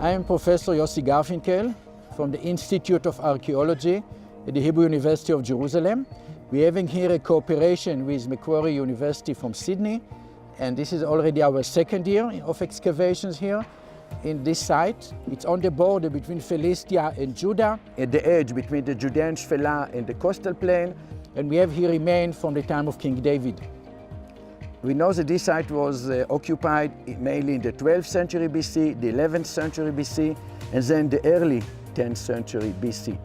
I am Professor Yossi Garfinkel from the Institute of Archaeology at the Hebrew University of Jerusalem. We're having here a cooperation with Macquarie University from Sydney, and this is already our second year of excavations here in this site. It's on the border between Philistia and Judah, at the edge between the Judean Shfela and the coastal plain, and we have here remains from the time of King David. We know that this site was occupied mainly in the 12th century BC, the 11th century BC, and then the early 10th century BC.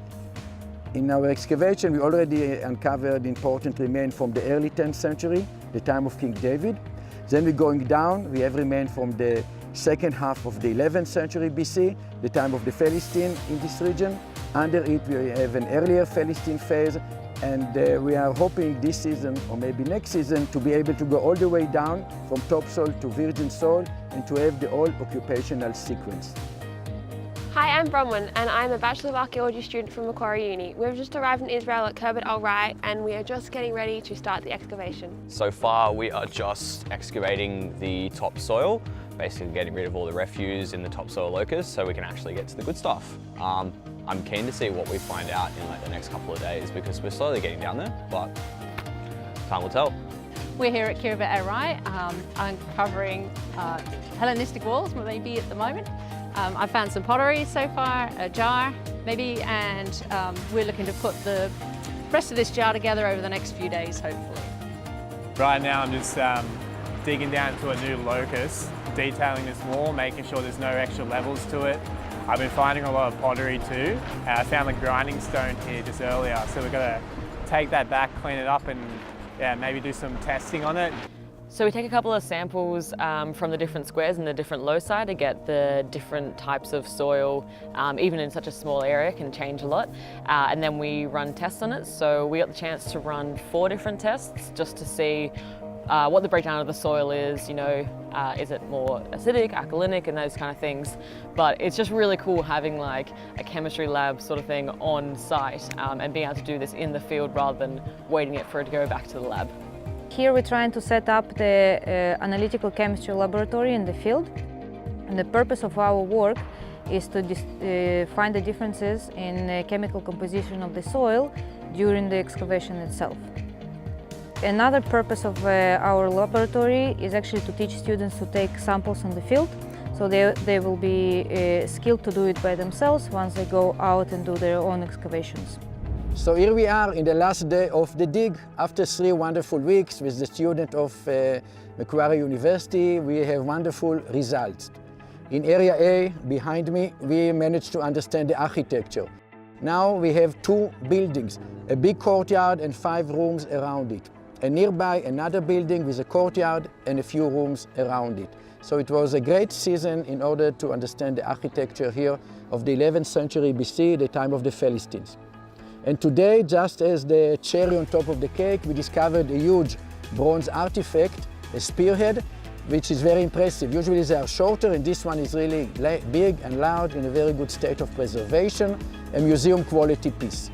In our excavation, we already uncovered important remains from the early 10th century, the time of King David. Then we're going down, we have remains from the second half of the 11th century BC, the time of the Philistine in this region. Under it, we have an earlier Philistine phase, and we are hoping this season, or maybe next season, to be able to go all the way down from topsoil to virgin soil and to have the whole occupational sequence. Hi, I'm Bronwyn, and I'm a Bachelor of Archaeology student from Macquarie Uni. We've just arrived in Israel at Khirbet el-Rai, and we are just getting ready to start the excavation. So far, we are just excavating the topsoil, basically getting rid of all the refuse in the topsoil locus so we can actually get to the good stuff. I'm keen to see what we find out in the next couple of days because we're slowly getting down there, but time will tell. We're here at Khirbet el-Rai, uncovering Hellenistic walls, maybe at the moment. I found some pottery so far, a jar maybe, and we're looking to put the rest of this jar together over the next few days, hopefully. Right now I'm just digging down to a new locus, detailing this wall, making sure there's no extra levels to it. I've been finding a lot of pottery too. I found the grinding stone here just earlier, so we're going to take that back, clean it up, and maybe do some testing on it. So we take a couple of samples from the different squares and the different loci to get the different types of soil, even in such a small area can change a lot. And then we run tests on it. So we got the chance to run 4 different tests just to see what the breakdown of the soil is, is it more acidic, alkalinic, and those kind of things. But it's just really cool having like a chemistry lab sort of thing on site and being able to do this in the field rather than waiting for it to go back to the lab. Here we're trying to set up the analytical chemistry laboratory in the field, and the purpose of our work is to find the differences in the chemical composition of the soil during the excavation itself. Another purpose of our laboratory is actually to teach students to take samples on the field, so they will be skilled to do it by themselves once they go out and do their own excavations. So here we are in the last day of the dig. After 3 wonderful weeks with the student of Macquarie University, we have wonderful results. In area A, behind me, we managed to understand the architecture. Now we have 2 buildings, a big courtyard and 5 rooms around it. And nearby another building with a courtyard and a few rooms around it. So it was a great season in order to understand the architecture here of the 11th century BC, the time of the Philistines. And today, just as the cherry on top of the cake, we discovered a huge bronze artifact, a spearhead, which is very impressive. Usually they are shorter, and this one is really big and large in a very good state of preservation, a museum quality piece.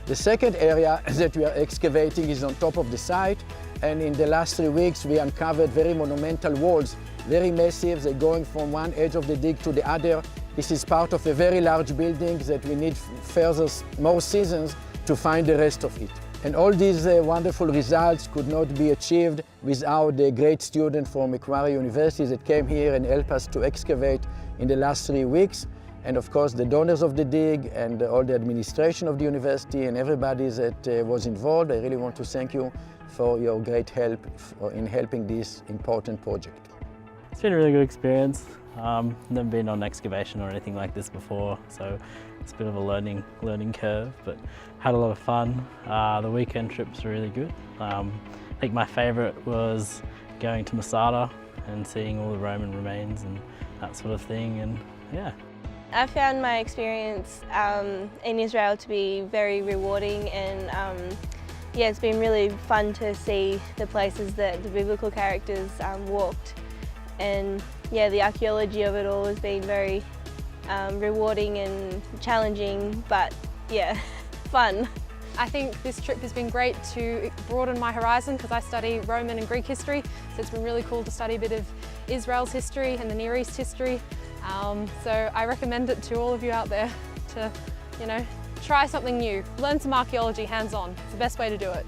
The second area that we are excavating is on top of the site, and in the last 3 weeks we uncovered very monumental walls, very massive. They're going from one edge of the dig to the other. This is part of a very large building that we need more seasons to find the rest of it. And all these wonderful results could not be achieved without the great student from Macquarie University that came here and helped us to excavate in the last 3 weeks. And of course the donors of the dig and all the administration of the university and everybody that was involved. I really want to thank you for your great help in helping this important project. It's been a really good experience. Never been on excavation or anything like this before, so it's a bit of a learning curve, but had a lot of fun. The weekend trips were really good. I think my favourite was going to Masada and seeing all the Roman remains and that sort of thing, and yeah. I found my experience in Israel to be very rewarding, and yeah, it's been really fun to see the places that the biblical characters walked. And yeah, the archaeology of it all has been very rewarding and challenging, but yeah, fun. I think this trip has been great to broaden my horizon because I study Roman and Greek history, so it's been really cool to study a bit of Israel's history and the Near East history. So I recommend it to all of you out there to, try something new, learn some archaeology hands-on. It's the best way to do it.